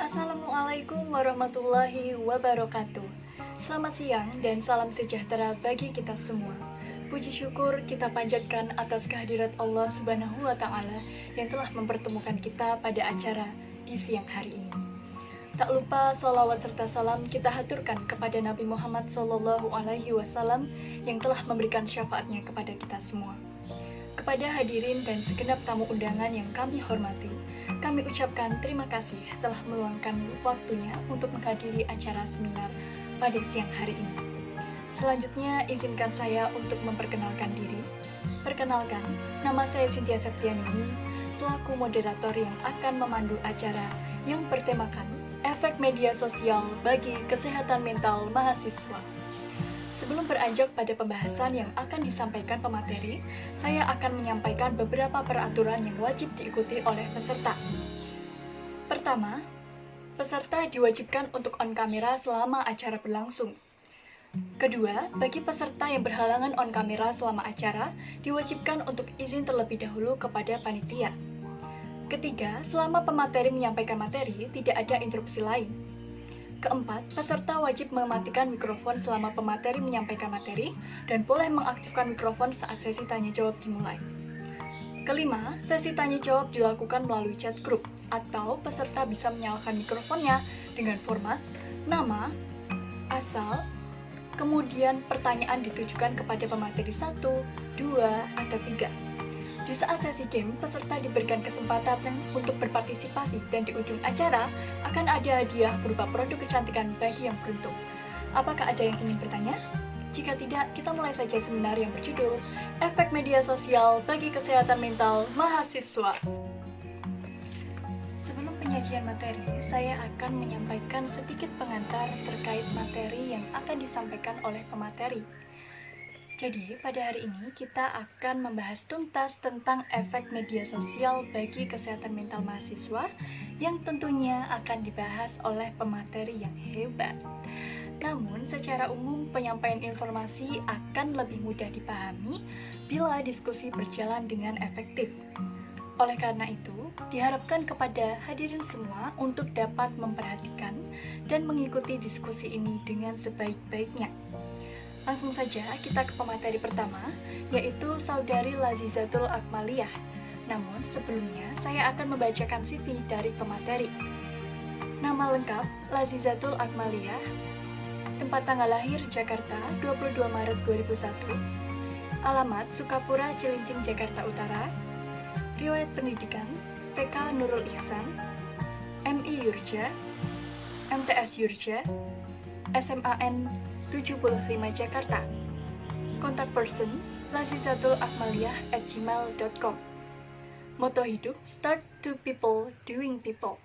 Assalamualaikum warahmatullahi wabarakatuh. Selamat siang dan salam sejahtera bagi kita semua. Puji syukur kita panjatkan atas kehadirat Allah Subhanahu wa Ta'ala yang telah mempertemukan kita pada acara di siang hari ini. Tak lupa sholawat serta salam kita haturkan kepada Nabi Muhammad SAW yang telah memberikan syafaatnya kepada kita semua. Kepada hadirin dan segenap tamu undangan yang kami hormati, kami ucapkan terima kasih telah meluangkan waktunya untuk menghadiri acara seminar pada siang hari ini. Selanjutnya, izinkan saya untuk memperkenalkan diri. Perkenalkan, nama saya Cynthia Septianini, selaku moderator yang akan memandu acara yang bertemakan efek media sosial bagi kesehatan mental mahasiswa. Sebelum beranjak pada pembahasan yang akan disampaikan pemateri, saya akan menyampaikan beberapa peraturan yang wajib diikuti oleh peserta. Pertama, peserta diwajibkan untuk on kamera selama acara berlangsung. Kedua, bagi peserta yang berhalangan on kamera selama acara, diwajibkan untuk izin terlebih dahulu kepada panitia. Ketiga, selama pemateri menyampaikan materi, tidak ada interupsi lain. Keempat, peserta wajib mematikan mikrofon selama pemateri menyampaikan materi dan boleh mengaktifkan mikrofon saat sesi tanya-jawab dimulai. Kelima, sesi tanya-jawab dilakukan melalui chat group atau peserta bisa menyalakan mikrofonnya dengan format nama, asal, kemudian pertanyaan ditujukan kepada pemateri 1, 2, atau 3. Di saat sesi game, peserta diberikan kesempatan untuk berpartisipasi dan di ujung acara akan ada hadiah berupa produk kecantikan bagi yang beruntung. Apakah ada yang ingin bertanya? Jika tidak, kita mulai saja seminar yang berjudul Efek Media Sosial bagi Kesehatan Mental Mahasiswa. Sebelum penyajian materi, saya akan menyampaikan sedikit pengantar terkait materi yang akan disampaikan oleh pemateri. Jadi, pada hari ini kita akan membahas tuntas tentang efek media sosial bagi kesehatan mental mahasiswa yang tentunya akan dibahas oleh pemateri yang hebat. Namun, secara umum penyampaian informasi akan lebih mudah dipahami bila diskusi berjalan dengan efektif. Oleh karena itu, diharapkan kepada hadirin semua untuk dapat memperhatikan dan mengikuti diskusi ini dengan sebaik-baiknya. Langsung saja kita ke pemateri pertama, yaitu Saudari Lazizatul Akmaliyah. Namun sebelumnya saya akan membacakan CV dari pemateri. Nama lengkap Lazizatul Akmaliyah, tempat tanggal lahir Jakarta 22 Maret 2001, alamat Sukapura Cilincing Jakarta Utara, riwayat pendidikan TK Nurul Ihsan, MI Yurja, MTS Yurja, SMAN 75 Jakarta. Kontak person lazizatul-akmaliyah@gmail.com. Moto hidup, start to people, doing people.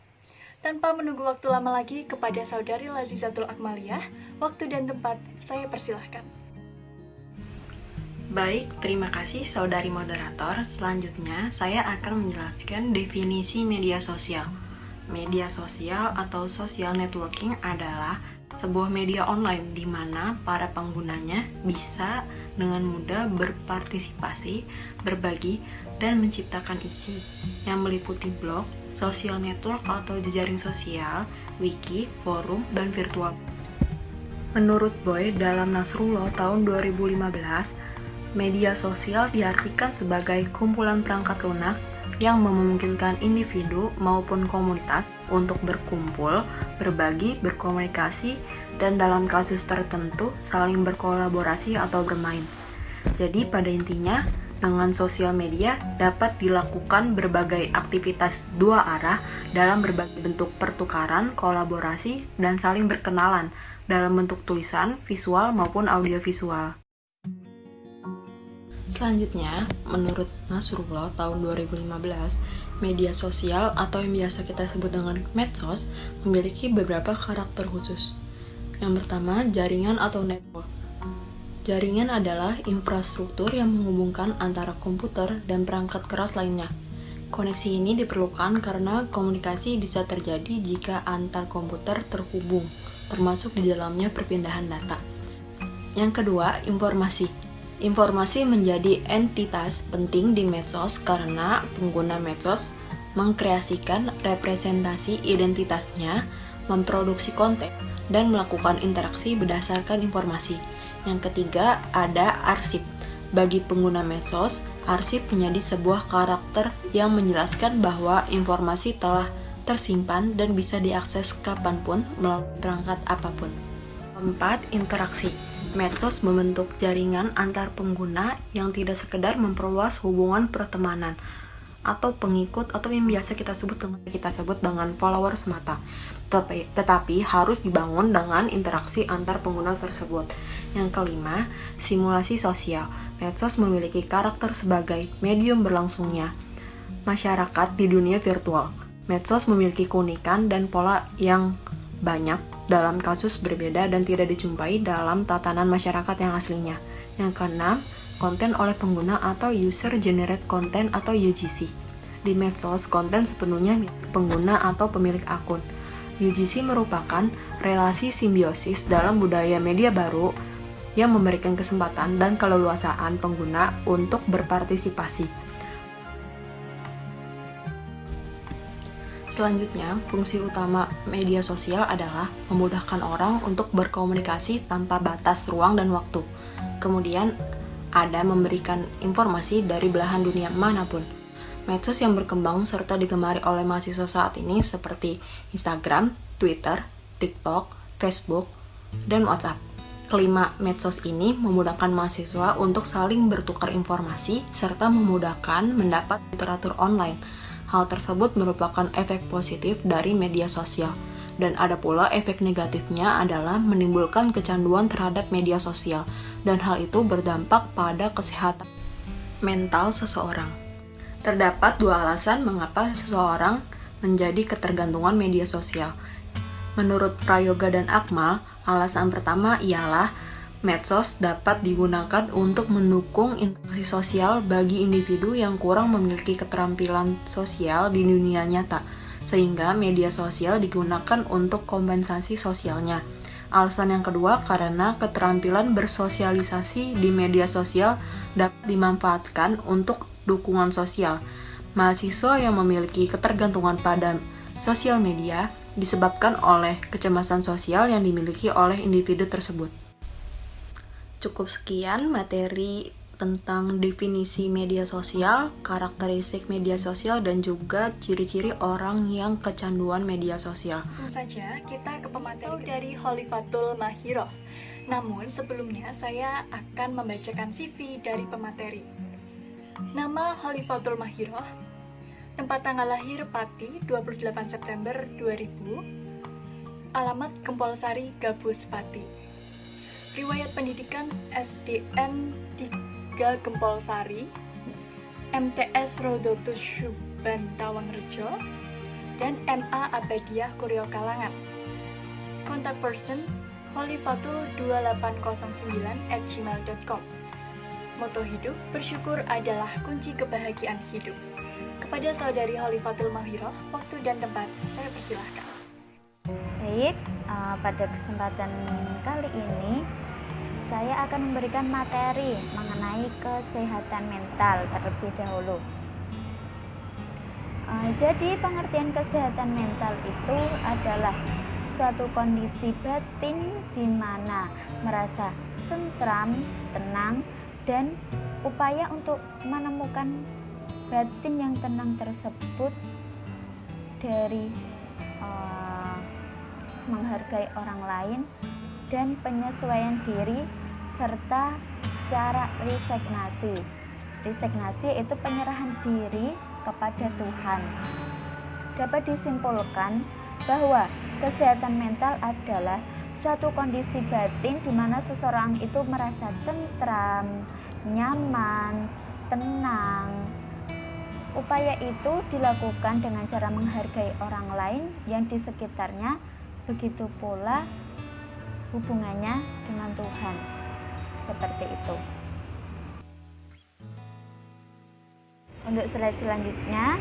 Tanpa menunggu waktu lama lagi kepada Saudari Lazizatul Akmaliyah, waktu dan tempat saya persilahkan. Baik, terima kasih saudari moderator. Selanjutnya, saya akan menjelaskan definisi media sosial. Media sosial atau social networking adalah sebuah media online di mana para penggunanya bisa dengan mudah berpartisipasi, berbagi, dan menciptakan isi yang meliputi blog, social network atau jejaring sosial, wiki, forum, dan virtual. Menurut Boy dalam Nasrullah tahun 2015, media sosial diartikan sebagai kumpulan perangkat lunak yang memungkinkan individu maupun komunitas untuk berkumpul, berbagi, berkomunikasi, dan dalam kasus tertentu saling berkolaborasi atau bermain. Jadi pada intinya, dengan sosial media dapat dilakukan berbagai aktivitas dua arah dalam berbagai bentuk pertukaran, kolaborasi, dan saling berkenalan dalam bentuk tulisan, visual, maupun audiovisual. Selanjutnya, menurut Nasrullah tahun 2015, media sosial atau yang biasa kita sebut dengan medsos memiliki beberapa karakter khusus. Yang pertama, jaringan atau network. Jaringan adalah infrastruktur yang menghubungkan antara komputer dan perangkat keras lainnya. Koneksi ini diperlukan karena komunikasi bisa terjadi jika antar komputer terhubung, termasuk di dalamnya perpindahan data. Yang kedua, informasi. Informasi menjadi entitas penting di medsos karena pengguna medsos mengkreasikan representasi identitasnya, memproduksi konten, dan melakukan interaksi berdasarkan informasi. Yang ketiga, ada arsip. Bagi pengguna medsos, arsip menjadi sebuah karakter yang menjelaskan bahwa informasi telah tersimpan dan bisa diakses kapanpun melalui perangkat apapun. Keempat, interaksi. Medsos membentuk jaringan antar pengguna yang tidak sekedar memperluas hubungan pertemanan atau pengikut atau yang biasa kita sebut dengan follower semata, tetapi harus dibangun dengan interaksi antar pengguna tersebut. Yang kelima, simulasi sosial. Medsos memiliki karakter sebagai medium berlangsungnya masyarakat di dunia virtual. Medsos memiliki keunikan dan pola yang banyak dalam kasus berbeda dan tidak dijumpai dalam tatanan masyarakat yang aslinya. Yang keenam, konten oleh pengguna atau user generate content atau UGC. Di medsos, konten sepenuhnya milik pengguna atau pemilik akun. UGC merupakan relasi simbiosis dalam budaya media baru yang memberikan kesempatan dan keleluasaan pengguna untuk berpartisipasi. Selanjutnya, fungsi utama media sosial adalah memudahkan orang untuk berkomunikasi tanpa batas ruang dan waktu. Kemudian, ada memberikan informasi dari belahan dunia manapun. Medsos yang berkembang serta digemari oleh mahasiswa saat ini seperti Instagram, Twitter, TikTok, Facebook, dan WhatsApp. Kelima, medsos ini memudahkan mahasiswa untuk saling bertukar informasi serta memudahkan mendapat literatur online. Hal tersebut merupakan efek positif dari media sosial. Dan ada pula efek negatifnya adalah menimbulkan kecanduan terhadap media sosial, dan hal itu berdampak pada kesehatan mental seseorang. Terdapat dua alasan mengapa seseorang menjadi ketergantungan media sosial. Menurut Prayoga dan Akmal, alasan pertama ialah medsos dapat digunakan untuk mendukung interaksi sosial bagi individu yang kurang memiliki keterampilan sosial di dunia nyata, sehingga media sosial digunakan untuk kompensasi sosialnya. Alasan yang kedua, karena keterampilan bersosialisasi di media sosial dapat dimanfaatkan untuk dukungan sosial. Mahasiswa yang memiliki ketergantungan pada sosial media disebabkan oleh kecemasan sosial yang dimiliki oleh individu tersebut. Cukup sekian materi tentang definisi media sosial, karakteristik media sosial, dan juga ciri-ciri orang yang kecanduan media sosial. Langsung saja kita ke pemateri dari Khalifatul Mahiroh. Namun sebelumnya saya akan membacakan CV dari pemateri. Nama Khalifatul Mahiroh, tempat tanggal lahir Pati 28 September 2000, alamat Gempolsari, Gabus, Pati. Riwayat pendidikan SDN 3 Gempolsari, MTS Rodotus Syuban Tawangrejo, dan MA Abadiah Kuryo Kalangan. Kontak person khalifatul2809@gmail.com. Moto hidup, bersyukur adalah kunci kebahagiaan hidup. Kepada saudari Khalifatul Mahiroh, waktu dan tempat saya persilahkan. Baik, pada kesempatan kali ini saya akan memberikan materi mengenai kesehatan mental terlebih dahulu. Jadi pengertian kesehatan mental itu adalah suatu kondisi batin di mana merasa tentram, tenang, dan upaya untuk menemukan batin yang tenang tersebut dari menghargai orang lain dan penyesuaian diri serta secara resignasi. Resignasi itu penyerahan diri kepada Tuhan. Dapat disimpulkan bahwa kesehatan mental adalah suatu kondisi batin di mana seseorang itu merasa tentram, nyaman, tenang. Upaya itu dilakukan dengan cara menghargai orang lain yang di sekitarnya, begitu pula hubungannya dengan Tuhan. Seperti itu. Untuk slide selanjutnya,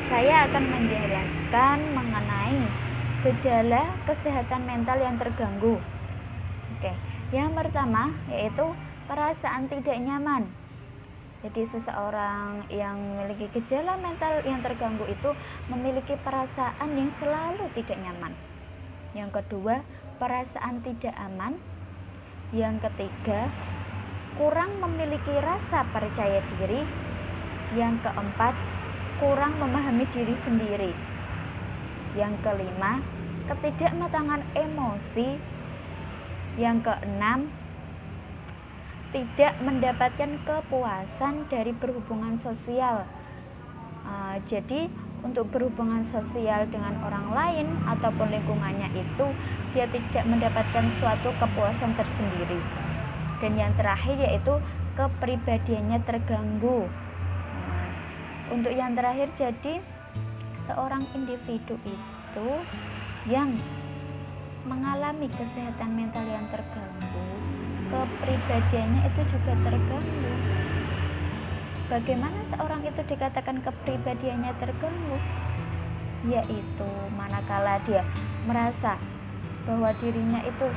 saya akan menjelaskan mengenai gejala kesehatan mental yang terganggu. Oke, yang pertama yaitu perasaan tidak nyaman. Jadi seseorang yang memiliki gejala mental yang terganggu itu memiliki perasaan yang selalu tidak nyaman. Yang kedua, perasaan tidak aman. Yang ketiga, kurang memiliki rasa percaya diri. Yang keempat, kurang memahami diri sendiri. Yang kelima, ketidakmatangan emosi. Yang keenam, tidak mendapatkan kepuasan dari berhubungan sosial. Jadi untuk berhubungan sosial dengan orang lain ataupun lingkungannya itu dia tidak mendapatkan suatu kepuasan tersendiri. Dan yang terakhir yaitu kepribadiannya terganggu. Untuk yang terakhir, jadi seorang individu itu yang mengalami kesehatan mental yang terganggu, kepribadiannya itu juga terganggu. Bagaimana seorang itu dikatakan kepribadiannya terganggu? Yaitu manakala dia merasa bahwa dirinya itu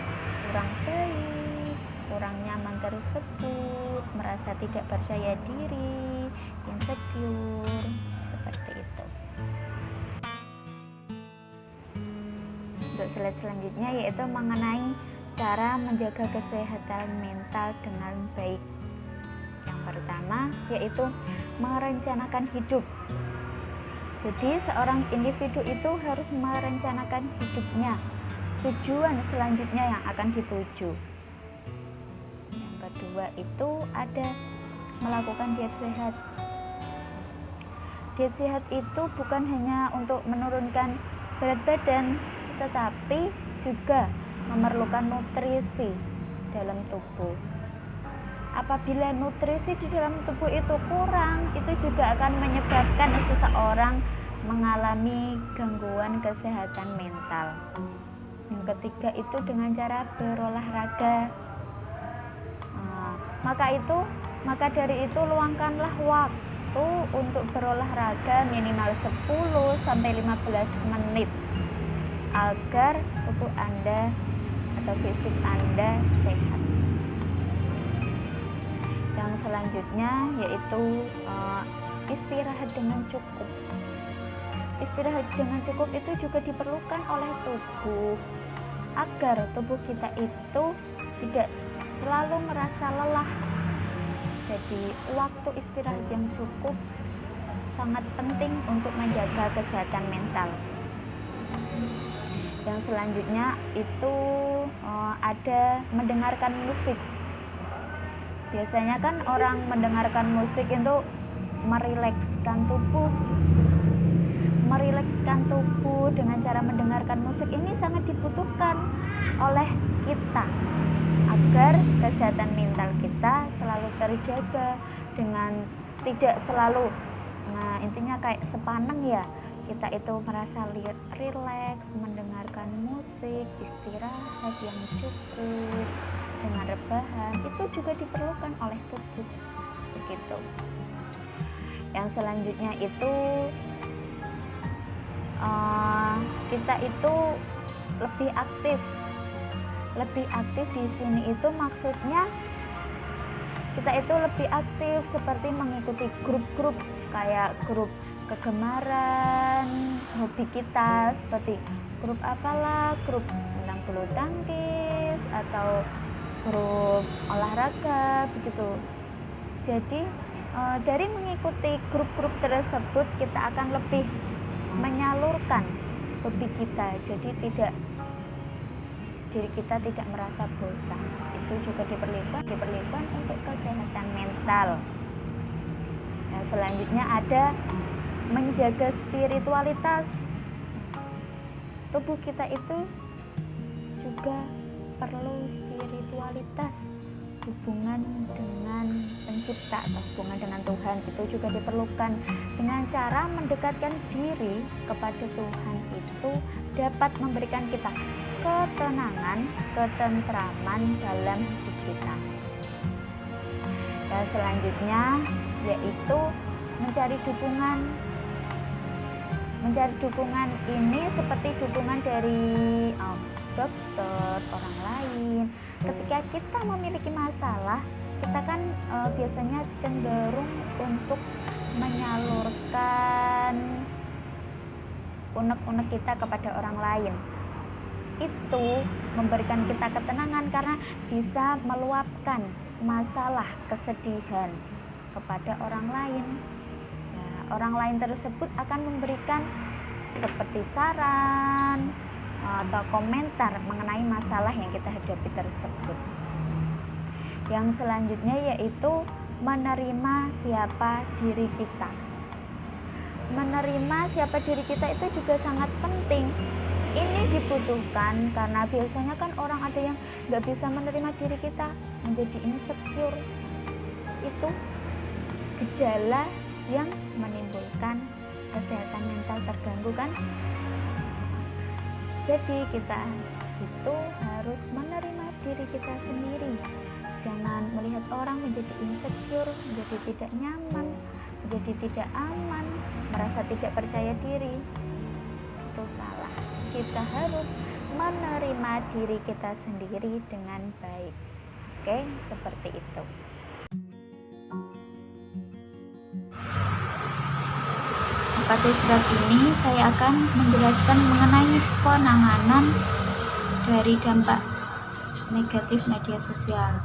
kurang baik, kurang nyaman tersebut, merasa tidak percaya diri, insecure, seperti itu. Untuk slide selanjutnya yaitu mengenai cara menjaga kesehatan mental dengan baik. Yang pertama yaitu merencanakan hidup. Jadi seorang individu itu harus merencanakan hidupnya, tujuan selanjutnya yang akan dituju. Yang kedua itu ada melakukan diet sehat. Diet sehat itu bukan hanya untuk menurunkan berat badan, tetapi juga memerlukan nutrisi dalam tubuh. Apabila nutrisi di dalam tubuh itu kurang, itu juga akan menyebabkan seseorang mengalami gangguan kesehatan mental. Yang ketiga itu dengan cara berolahraga. Maka dari itu luangkanlah waktu untuk berolahraga minimal 10 sampai 15 menit agar tubuh Anda atau fisik Anda sehat. Yang selanjutnya yaitu istirahat dengan cukup. Istirahat dengan cukup itu juga diperlukan oleh tubuh agar tubuh kita itu tidak selalu merasa lelah. Jadi waktu istirahat yang cukup sangat penting untuk menjaga kesehatan mental. Yang selanjutnya itu ada mendengarkan musik. Biasanya kan orang mendengarkan musik itu merilekskan tubuh. Merilekskan tubuh dengan cara mendengarkan musik ini sangat dibutuhkan oleh kita agar kesehatan mental kita selalu terjaga dengan tidak selalu, intinya kayak sepaneng ya, kita itu merasa rileks mendengarkan musik, istirahat yang cukup dengan rebahan itu juga diperlukan oleh tubuh begitu. Yang selanjutnya itu kita itu lebih aktif di sini itu maksudnya kita itu lebih aktif seperti mengikuti grup-grup kayak grup kegemaran hobi kita, seperti grup apalah, grup tentang bulu tangkis atau grup olahraga begitu. Jadi dari mengikuti grup-grup tersebut kita akan lebih menyalurkan hobi kita, jadi diri kita tidak merasa bosan. Itu juga diperlukan untuk kesehatan mental. Nah, selanjutnya ada menjaga spiritualitas. Tubuh kita itu juga perlu spiritualitas, hubungan dengan pencipta atau hubungan dengan Tuhan itu juga diperlukan. Dengan cara mendekatkan diri kepada Tuhan itu dapat memberikan kita ketenangan, ketentraman dalam hidup kita. Dan selanjutnya yaitu mencari dukungan. Mencari dukungan ini seperti dukungan dari dokter, orang lain. Ketika kita memiliki masalah, kita kan biasanya cenderung untuk menyalurkan unek-unek kita kepada orang lain. Itu memberikan kita ketenangan karena bisa meluapkan masalah kesedihan kepada orang lain. Nah, orang lain tersebut akan memberikan seperti saran atau komentar mengenai masalah yang kita hadapi tersebut. Yang selanjutnya yaitu menerima siapa diri kita. Menerima siapa diri kita itu juga sangat penting. Ini dibutuhkan karena biasanya kan orang ada yang nggak bisa menerima diri kita, menjadi insecure. Itu gejala yang menimbulkan kesehatan mental terganggu kan. Jadi kita itu harus menerima diri kita sendiri. Jangan melihat orang menjadi insecure, menjadi tidak nyaman, menjadi tidak aman, merasa tidak percaya diri. Itu salah. Kita harus menerima diri kita sendiri dengan baik. Oke, seperti itu. Pada surat ini saya akan menjelaskan mengenai penanganan dari dampak negatif media sosial.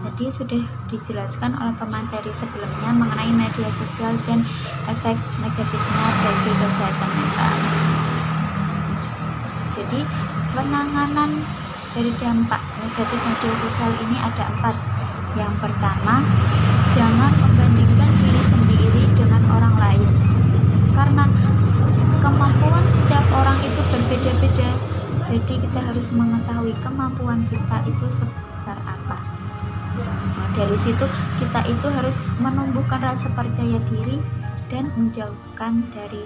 Tadi sudah dijelaskan oleh pemateri sebelumnya mengenai media sosial dan efek negatifnya bagi kesehatan mental. Jadi penanganan dari dampak negatif media sosial ini ada 4. Yang pertama, jangan membandingkan diri sendiri dengan orang lain, karena kemampuan setiap orang itu berbeda-beda. Jadi kita harus mengetahui kemampuan kita itu sebesar apa. Nah, dari situ kita itu harus menumbuhkan rasa percaya diri dan menjauhkan dari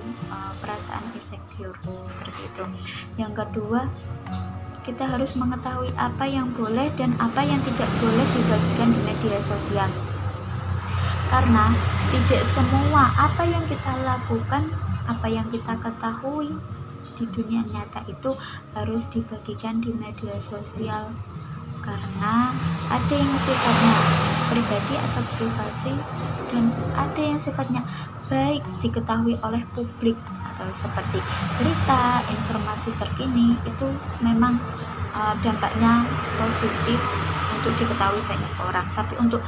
perasaan insecure seperti itu. Yang kedua, kita harus mengetahui apa yang boleh dan apa yang tidak boleh dibagikan di media sosial. Karena tidak semua apa yang kita lakukan, apa yang kita ketahui di dunia nyata itu harus dibagikan di media sosial. Karena ada yang sifatnya pribadi atau privasi dan ada yang sifatnya baik diketahui oleh publik, atau seperti berita, informasi terkini itu memang dampaknya positif untuk diketahui banyak orang. Tapi untuk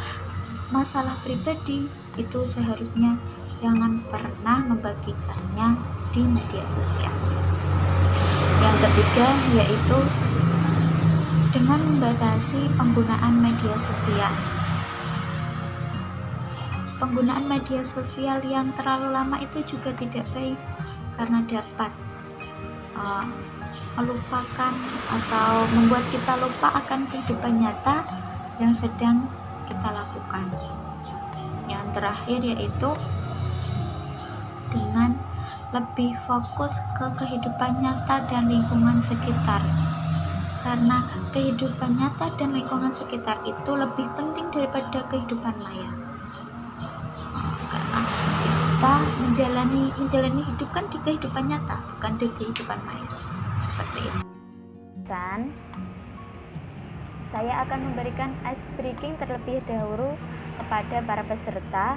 masalah pribadi itu seharusnya jangan pernah membagikannya di media sosial. Yang ketiga yaitu dengan membatasi penggunaan media sosial. Penggunaan media sosial yang terlalu lama itu juga tidak baik karena dapat melupakan atau membuat kita lupa akan kehidupan nyata yang sedang kita lakukan. Yang terakhir yaitu dengan lebih fokus ke kehidupan nyata dan lingkungan sekitar. Karena kehidupan nyata dan lingkungan sekitar itu lebih penting daripada kehidupan maya. Karena kita menjalani hidup kan di kehidupan nyata, bukan di kehidupan maya. Seperti itu. Dan saya akan memberikan ice breaking terlebih dahulu kepada para peserta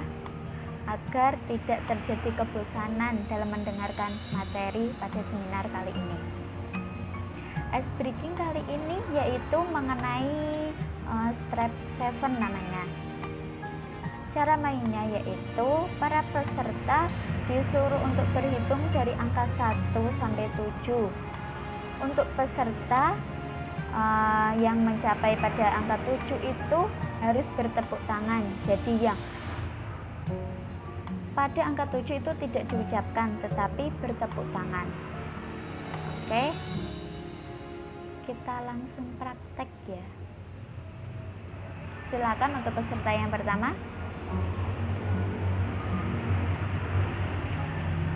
agar tidak terjadi kebosanan dalam mendengarkan materi pada seminar kali ini. Ice breaking kali ini yaitu mengenai step 7 namanya. Cara mainnya yaitu para peserta disuruh untuk berhitung dari angka 1 sampai 7. Untuk peserta yang mencapai pada angka 7 itu harus bertepuk tangan. Jadi yang pada angka 7 itu tidak diucapkan tetapi bertepuk tangan. Oke. Kita langsung praktek ya. Silakan untuk peserta yang pertama.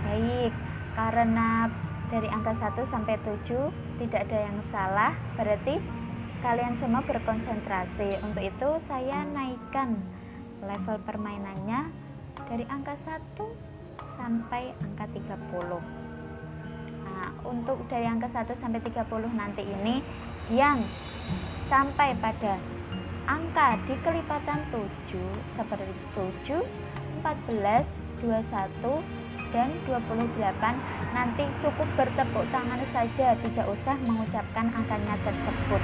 Baik, karena dari angka 1 sampai 7 tidak ada yang salah, berarti kalian semua berkonsentrasi. Untuk itu saya naikkan level permainannya dari angka 1 sampai angka 30. Nah, untuk dari angka 1 sampai 30 nanti ini yang sampai pada angka di kelipatan 7 seperti 7, 14, 21, dan 28. Nanti cukup bertepuk tangan saja, tidak usah mengucapkan angkanya tersebut.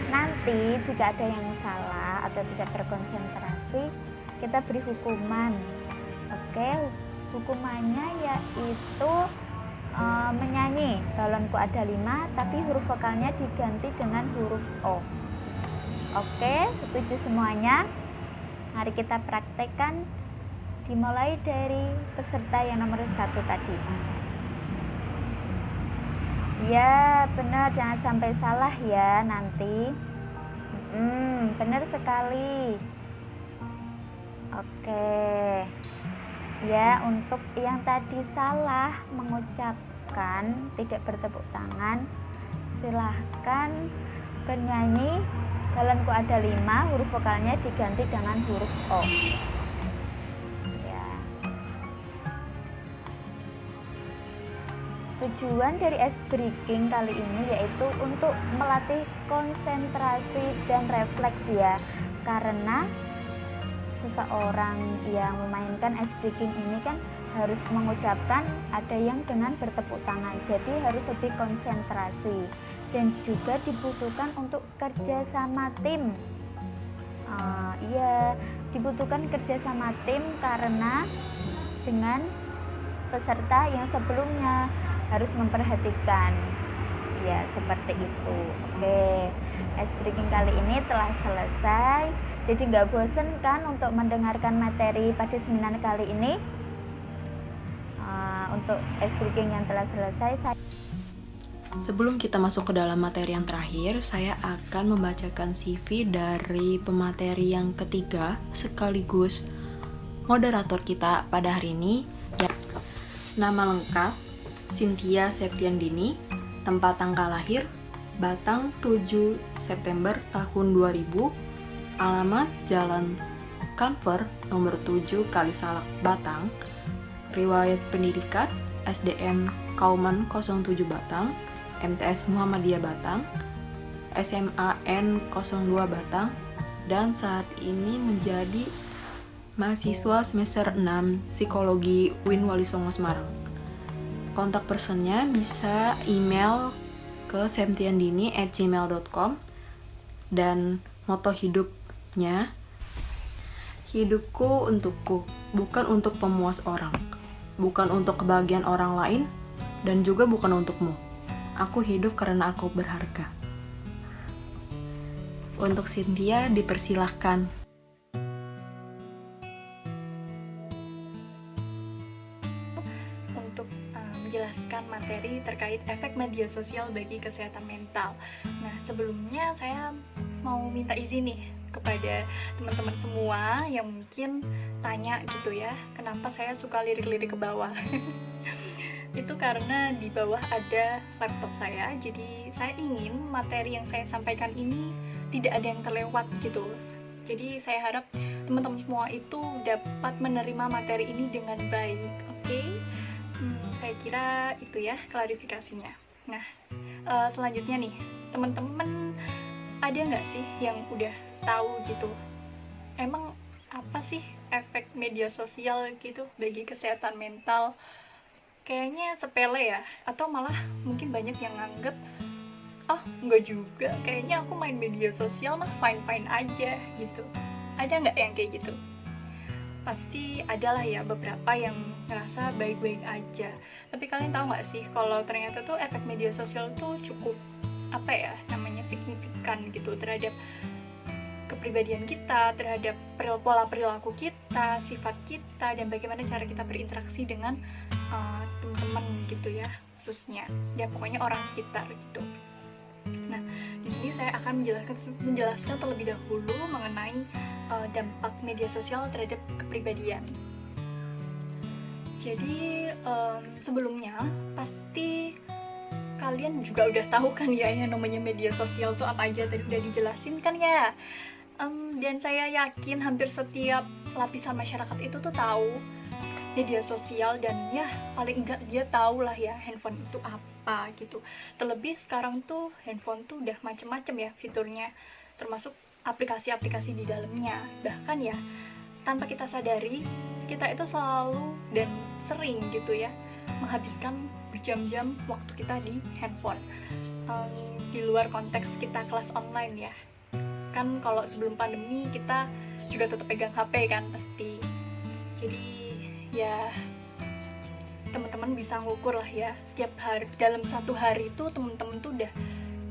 Nanti jika ada yang salah atau tidak berkonsentrasi, kita beri hukuman. Oke, hukumannya yaitu menyanyi Balonku Ada 5, tapi huruf vokalnya diganti dengan huruf O. Oke, setuju semuanya? Mari kita praktekkan, dimulai dari peserta yang nomor 1 tadi. Ya, benar, jangan sampai salah ya nanti. Benar sekali. Oke. Ya, untuk yang tadi salah mengucapkan, tidak bertepuk tangan, silahkan bernyanyi Balonku Ada 5, huruf vokalnya diganti dengan huruf O. Ya. Tujuan dari ice breaking kali ini yaitu untuk melatih konsentrasi dan refleks ya, karena seseorang yang memainkan ice breaking ini kan harus mengucapkan, ada yang dengan bertepuk tangan, jadi harus lebih konsentrasi dan juga dibutuhkan untuk kerja sama tim. Iya, dibutuhkan kerja sama tim karena dengan peserta yang sebelumnya harus memperhatikan. Ya, seperti itu. Oke, ice breaking kali ini telah selesai. Jadi nggak bosen kan untuk mendengarkan materi pada seminar kali ini? Untuk ice breaking yang telah selesai, Sebelum kita masuk ke dalam materi yang terakhir, saya akan membacakan CV dari pemateri yang ketiga sekaligus moderator kita pada hari ini. Ya, nama lengkap Cynthia Septiandini, tempat tanggal lahir Batang 7 September tahun 2000, alamat Jalan Kanver nomor 7 Kalisalak Batang, riwayat pendidikan SDN Kauman 07 Batang, MTS Muhammadiyah Batang, SMA N02 Batang, dan saat ini menjadi mahasiswa semester 6 Psikologi UIN Wali Songo Semarang. Kontak personnya bisa email ke septiandini@gmail.com, dan moto hidupnya, hidupku untukku, bukan untuk pemuas orang, bukan untuk kebahagiaan orang lain, dan juga bukan untukmu. Aku hidup karena aku berharga. Untuk Cynthia dipersilahkan. Untuk menjelaskan materi terkait efek media sosial bagi kesehatan mental. Nah, sebelumnya saya mau minta izin nih kepada teman-teman semua yang mungkin tanya gitu ya, kenapa saya suka lirik-lirik ke bawah. Itu karena di bawah ada laptop saya, jadi saya ingin materi yang saya sampaikan ini tidak ada yang terlewat gitu. Jadi saya harap teman-teman semua itu dapat menerima materi ini dengan baik. Oke? Saya kira itu ya klarifikasinya. Nah, selanjutnya nih, teman-teman ada nggak sih yang udah tahu gitu, emang apa sih efek media sosial gitu bagi kesehatan mental? Kayaknya sepele ya, atau malah mungkin banyak yang nganggep, oh enggak juga, kayaknya aku main media sosial mah fine-fine aja gitu. Ada nggak yang kayak gitu? Pasti adalah ya beberapa yang ngerasa baik-baik aja. Tapi kalian tahu nggak sih kalau ternyata tuh efek media sosial tuh cukup apa ya namanya signifikan gitu terhadap kepribadian kita, terhadap pola perilaku kita, sifat kita, dan bagaimana cara kita berinteraksi dengan teman-teman gitu ya, khususnya ya pokoknya orang sekitar gitu. Nah, di sini saya akan menjelaskan terlebih dahulu mengenai dampak media sosial terhadap kepribadian. Jadi sebelumnya pasti kalian juga udah tahu kan ya yang namanya media sosial tuh apa aja, tadi udah dijelasin kan ya. Dan saya yakin hampir setiap lapisan masyarakat itu tuh tahu media sosial, dan ya paling enggak dia tahu lah ya handphone itu apa gitu. Terlebih sekarang tuh handphone tuh udah macem-macem ya fiturnya, termasuk aplikasi-aplikasi di dalamnya. Bahkan ya, tanpa kita sadari, kita itu selalu dan sering gitu ya menghabiskan berjam-jam waktu kita di handphone, di luar konteks kita kelas online ya. Kan kalau sebelum pandemi kita juga tetap pegang HP kan pasti. Jadi ya teman-teman bisa ngukur lah ya, setiap hari dalam satu hari itu teman-teman tuh udah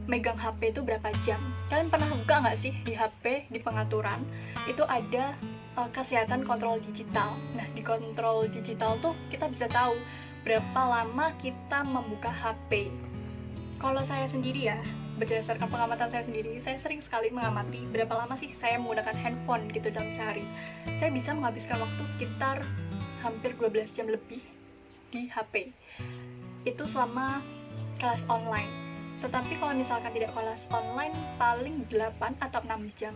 megang HP itu berapa jam. Kalian pernah buka nggak sih di HP, di pengaturan itu ada kesehatan kontrol digital. Nah, di kontrol digital tuh kita bisa tahu berapa lama kita membuka HP. Kalau saya sendiri ya, berdasarkan pengamatan saya sendiri, saya sering sekali mengamati berapa lama sih saya menggunakan handphone gitu dalam sehari. Saya bisa menghabiskan waktu sekitar hampir 12 jam lebih di HP. Itu selama kelas online. Tetapi kalau misalkan tidak kelas online, paling 8 atau 6 jam.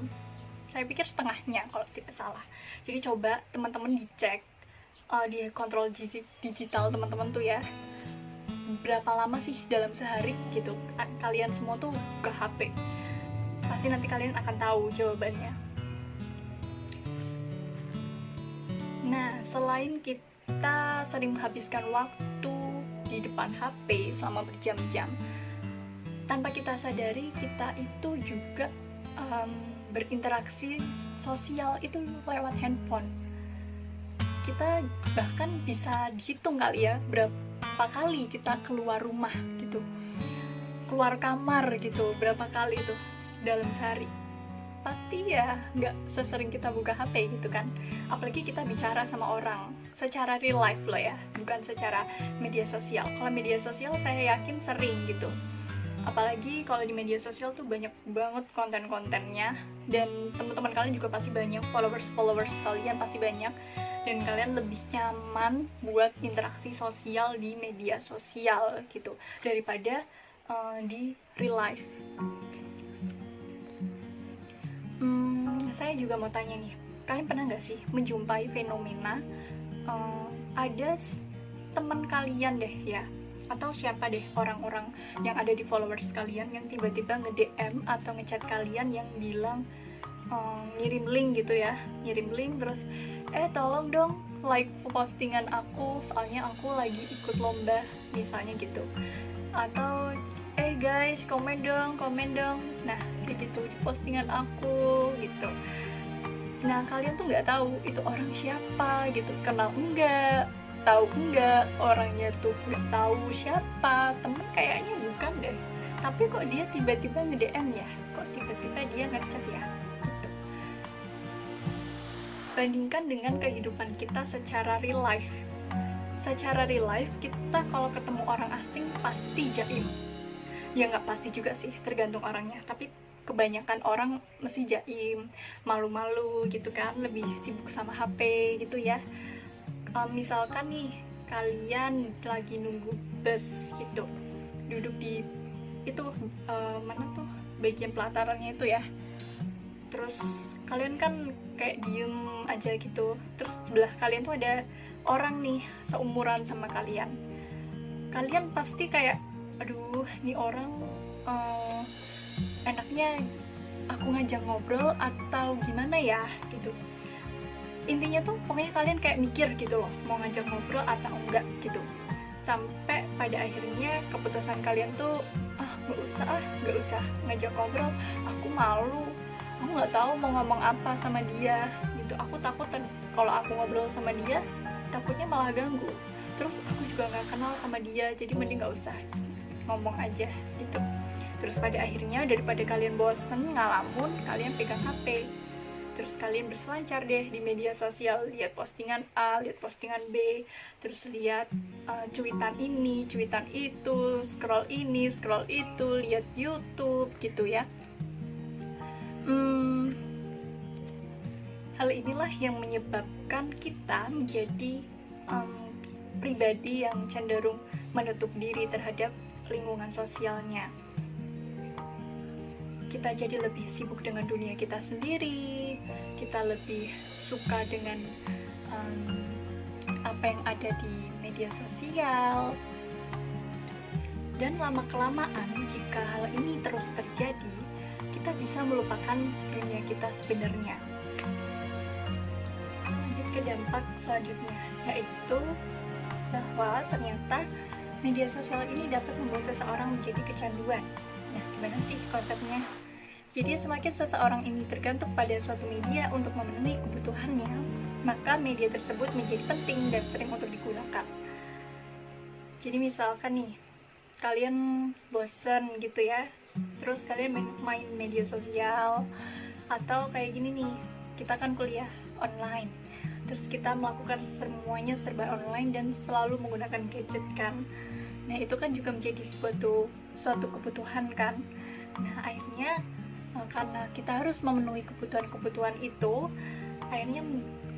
Saya pikir setengahnya kalau tidak salah. Jadi coba teman-teman dicek di kontrol digital teman-teman tuh ya, berapa lama sih dalam sehari gitu kalian semua tuh ke HP. Pasti nanti kalian akan tahu jawabannya. Nah, selain kita sering menghabiskan waktu di depan HP selama berjam-jam, tanpa kita sadari kita itu juga berinteraksi sosial itu lewat handphone. Kita bahkan bisa dihitung kali ya berapa kali kita keluar rumah gitu, keluar kamar gitu, berapa kali itu dalam sehari. Pasti ya nggak sesering kita buka HP gitu kan. Apalagi kita bicara sama orang secara real life loh ya, bukan secara media sosial. Kalau media sosial saya yakin sering gitu. Apalagi kalau di media sosial tuh banyak banget konten-kontennya, dan teman-teman kalian juga pasti banyak, followers kalian pasti banyak, dan kalian lebih nyaman buat interaksi sosial di media sosial gitu daripada di real life. Saya juga mau tanya nih, kalian pernah nggak sih menjumpai fenomena ada teman kalian deh ya, atau siapa deh orang-orang yang ada di followers kalian yang tiba-tiba nge-DM atau ngechat kalian yang bilang ngirim link gitu ya, ngirim link terus tolong dong like postingan aku soalnya aku lagi ikut lomba misalnya gitu, atau guys komen dong. Nah kayak gitu di postingan aku gitu. Nah kalian tuh nggak tahu itu orang siapa gitu, kenal enggak, tahu enggak, orangnya tuh nggak tahu siapa, temen kayaknya bukan deh, tapi kok dia tiba-tiba nge-DM ya, kok tiba-tiba dia ngechat ya gitu. Bandingkan dengan kehidupan kita secara real life. Secara real life kita kalau ketemu orang asing pasti jaim. Ya nggak pasti juga sih, tergantung orangnya, tapi kebanyakan orang mesti jaim, malu-malu gitu kan, lebih sibuk sama HP gitu ya. Misalkan nih kalian lagi nunggu bus gitu, duduk di itu mana tuh bagian pelatarannya itu ya, terus kalian kan kayak diem aja gitu, terus sebelah kalian tuh ada orang nih seumuran sama kalian. Kalian pasti kayak aduh nih orang enaknya aku ngajak ngobrol atau gimana ya gitu. Intinya tuh pokoknya kalian kayak mikir gitu loh, mau ngajak ngobrol atau enggak gitu. Sampai pada akhirnya keputusan kalian tuh nggak usah ngajak ngobrol, aku malu, aku nggak tahu mau ngomong apa sama dia gitu, aku takut kalau aku ngobrol sama dia takutnya malah ganggu, terus aku juga nggak kenal sama dia, jadi mending nggak usah ngomong aja gitu. Terus pada akhirnya daripada kalian bosen ngalamun, kalian pegang HP. Terus kalian berselancar deh di media sosial, lihat postingan A, lihat postingan B, terus lihat cuitan ini, cuitan itu, scroll ini, scroll itu, lihat YouTube gitu ya. Hal inilah yang menyebabkan kita menjadi pribadi yang cenderung menutup diri terhadap lingkungan sosialnya. Kita jadi lebih sibuk dengan dunia kita sendiri, kita lebih suka dengan apa yang ada di media sosial, dan lama-kelamaan jika hal ini terus terjadi, kita bisa melupakan dunia kita sebenarnya. Lanjut ke dampak selanjutnya, yaitu bahwa ternyata media sosial ini dapat membuat seseorang menjadi kecanduan. Nah, gimana sih konsepnya? Jadi semakin seseorang ini tergantung pada suatu media untuk memenuhi kebutuhannya, maka media tersebut menjadi penting dan sering untuk digunakan. Jadi misalkan nih, kalian bosan gitu ya, terus kalian main media sosial, atau kayak gini nih, kita kan kuliah online, terus kita melakukan semuanya serba online dan selalu menggunakan gadget kan. Nah, itu kan juga menjadi suatu kebutuhan kan. Nah, akhirnya karena kita harus memenuhi kebutuhan-kebutuhan itu, akhirnya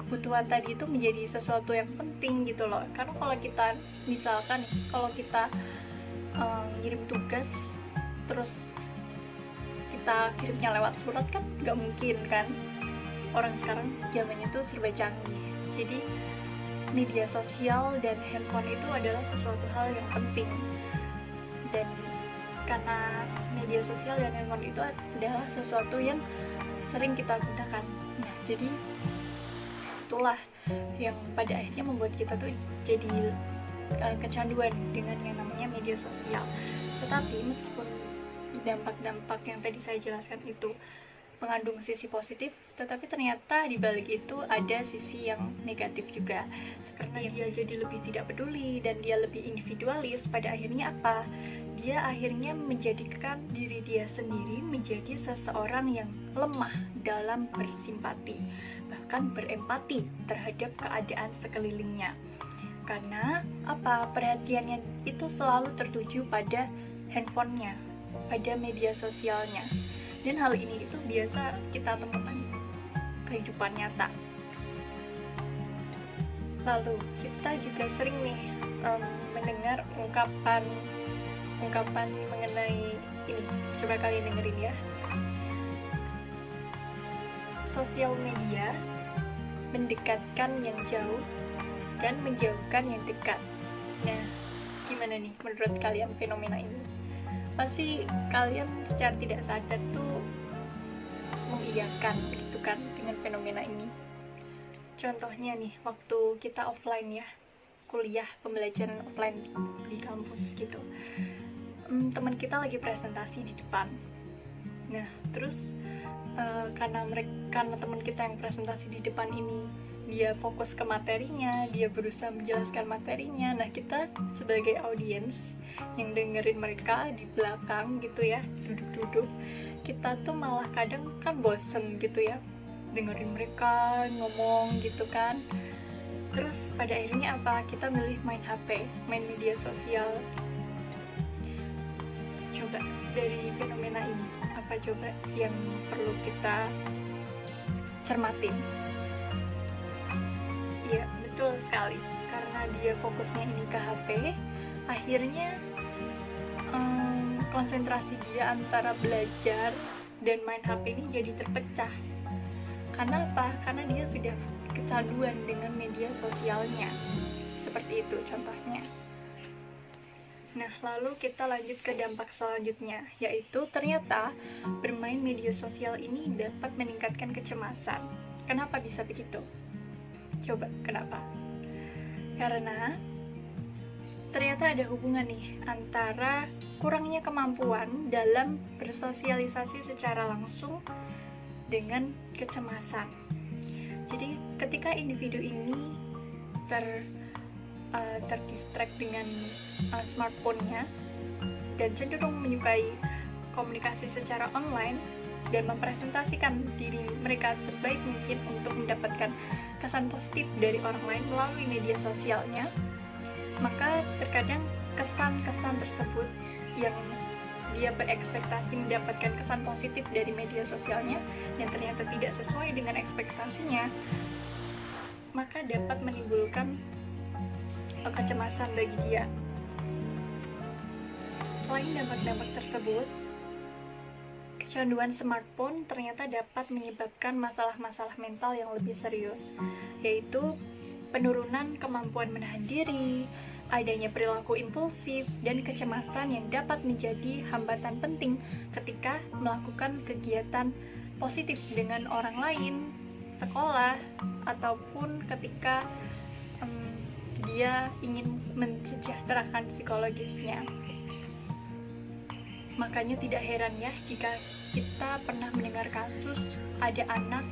kebutuhan tadi itu menjadi sesuatu yang penting gitu loh. Karena kalau kita misalkan kalau kita ngirim tugas terus kita kirimnya lewat surat kan nggak mungkin kan. Orang sekarang zamannya tuh serba canggih, jadi media sosial dan handphone itu adalah sesuatu hal yang penting. Dan karena media sosial dan handphone itu adalah sesuatu yang sering kita gunakan, nah jadi itulah yang pada akhirnya membuat kita tuh jadi kecanduan dengan yang namanya media sosial. Tetapi meskipun dampak-dampak yang tadi saya jelaskan itu mengandung sisi positif, tetapi ternyata di balik itu ada sisi yang negatif juga. Seperti dia jadi lebih tidak peduli dan dia lebih individualis. Pada akhirnya apa? Dia akhirnya menjadikan diri dia sendiri menjadi seseorang yang lemah dalam bersimpati, bahkan berempati terhadap keadaan sekelilingnya. Karena apa? Perhatiannya itu selalu tertuju pada handphonenya, pada media sosialnya. Dan hal ini itu biasa kita temukan kehidupan nyata. Lalu kita juga sering nih mendengar ungkapan mengenai ini. Coba kalian dengerin ya. Sosial media mendekatkan yang jauh dan menjauhkan yang dekat. Nah, gimana nih menurut kalian fenomena ini? Pasti kalian secara tidak sadar tuh mengiyakan begitu kan dengan fenomena ini. Contohnya nih, waktu kita offline ya, kuliah pembelajaran offline di kampus gitu, teman kita lagi presentasi di depan. Nah, terus karena teman kita yang presentasi di depan ini dia fokus ke materinya, dia berusaha menjelaskan materinya. Nah, kita sebagai audiens yang dengerin mereka di belakang gitu ya, duduk-duduk, kita tuh malah kadang kan bosen gitu ya dengerin mereka ngomong gitu kan. Terus pada akhirnya apa? Kita milih main HP, main media sosial. Coba dari fenomena ini, apa coba yang perlu kita cermatin? Iya, betul sekali. Karena dia fokusnya ini ke HP, akhirnya konsentrasi dia antara belajar dan main HP ini jadi terpecah. Karena apa? Karena dia sudah kecanduan dengan media sosialnya. Seperti itu contohnya. Nah, lalu kita lanjut ke dampak selanjutnya, yaitu ternyata bermain media sosial ini dapat meningkatkan kecemasan. Kenapa bisa begitu? Coba, kenapa? Karena ternyata ada hubungan nih antara kurangnya kemampuan dalam bersosialisasi secara langsung dengan kecemasan. Jadi ketika individu ini terdistract dengan smartphone-nya dan cenderung menyukai komunikasi secara online dan mempresentasikan diri mereka sebaik mungkin untuk mendapatkan kesan positif dari orang lain melalui media sosialnya, maka terkadang kesan-kesan tersebut yang dia berekspektasi mendapatkan kesan positif dari media sosialnya yang ternyata tidak sesuai dengan ekspektasinya, maka dapat menimbulkan kecemasan bagi dia. Selain dampak-dampak tersebut, kecanduan smartphone ternyata dapat menyebabkan masalah-masalah mental yang lebih serius, yaitu penurunan kemampuan menahan diri, adanya perilaku impulsif, dan kecemasan yang dapat menjadi hambatan penting ketika melakukan kegiatan positif dengan orang lain, sekolah, ataupun ketika dia ingin mensejahterakan psikologisnya. Makanya tidak heran ya jika kita pernah mendengar kasus ada anak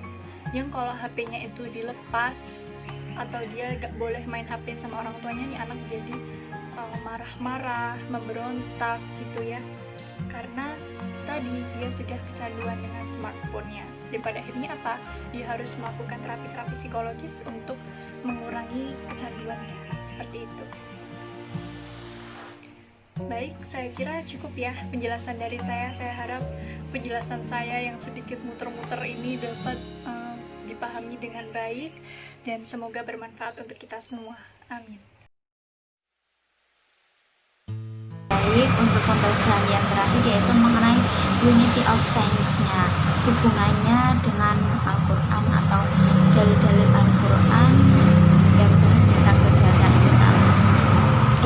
yang kalau HP-nya itu dilepas atau dia gak boleh main HP sama orang tuanya, nih anak jadi marah-marah, memberontak gitu ya, karena tadi dia sudah kecanduan dengan smartphone-nya. Dan pada akhirnya apa? Dia harus melakukan terapi-terapi psikologis untuk mengurangi kecanduannya. Seperti itu. Baik, saya kira cukup ya penjelasan dari saya. Saya harap penjelasan saya yang sedikit muter-muter ini dapat dipahami dengan baik dan semoga bermanfaat untuk kita semua. Amin. Baik, untuk pembahasan yang terakhir yaitu mengenai unity of science-nya, hubungannya dengan Al-Quran atau dalil-dalil Al-Quran yang bahas tentang kesehatan mental,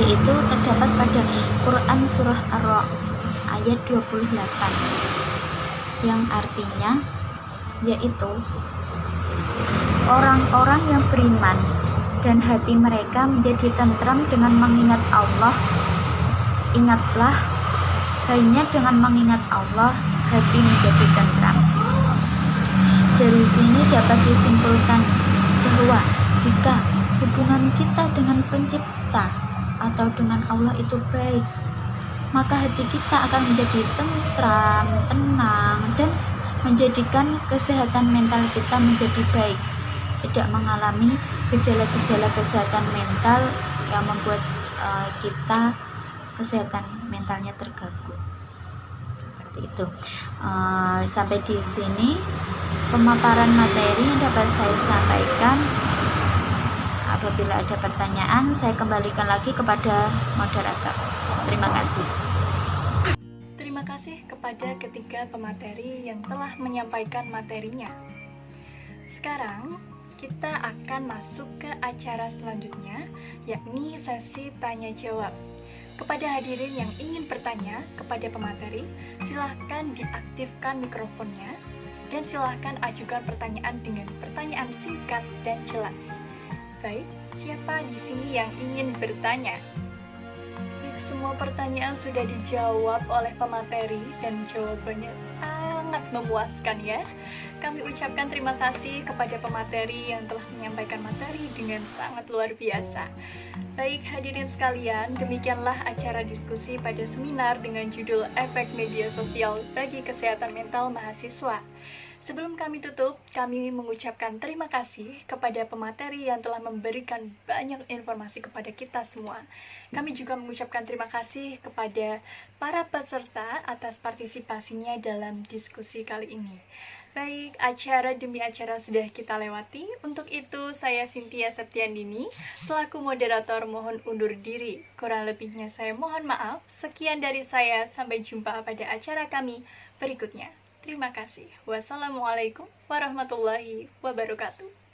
yaitu terdapat pada Quran Surah Ar-Ra'd ayat 28 yang artinya yaitu orang-orang yang beriman dan hati mereka menjadi tentram dengan mengingat Allah. Ingatlah, hanya dengan mengingat Allah hati menjadi tentram. Dari sini dapat disimpulkan bahwa jika hubungan kita dengan Pencipta atau dengan Allah itu baik, maka hati kita akan menjadi tentram, tenang, dan menjadikan kesehatan mental kita menjadi baik, tidak mengalami gejala-gejala kesehatan mental yang membuat kita kesehatan mentalnya terganggu. Seperti itu. Sampai di sini pemaparan materi yang dapat saya sampaikan. Apabila ada pertanyaan, saya kembalikan lagi kepada moderator. Terima kasih. Terima kasih kepada ketiga pemateri yang telah menyampaikan materinya. Sekarang kita akan masuk ke acara selanjutnya, yakni sesi tanya jawab. Kepada hadirin yang ingin bertanya kepada pemateri, silahkan diaktifkan mikrofonnya dan silahkan ajukan pertanyaan dengan pertanyaan singkat dan jelas. Baik, siapa di sini yang ingin bertanya? Semua pertanyaan sudah dijawab oleh pemateri dan jawabannya sangat memuaskan ya. Kami ucapkan terima kasih kepada pemateri yang telah menyampaikan materi dengan sangat luar biasa. Baik hadirin sekalian, demikianlah acara diskusi pada seminar dengan judul Efek Media Sosial bagi Kesehatan Mental Mahasiswa. Sebelum kami tutup, kami mengucapkan terima kasih kepada pemateri yang telah memberikan banyak informasi kepada kita semua. Kami juga mengucapkan terima kasih kepada para peserta atas partisipasinya dalam diskusi kali ini. Baik, acara demi acara sudah kita lewati. Untuk itu, saya Cynthia Septiandini, selaku moderator mohon undur diri. Kurang lebihnya saya mohon maaf. Sekian dari saya, sampai jumpa pada acara kami berikutnya. Terima kasih. Wassalamualaikum warahmatullahi wabarakatuh.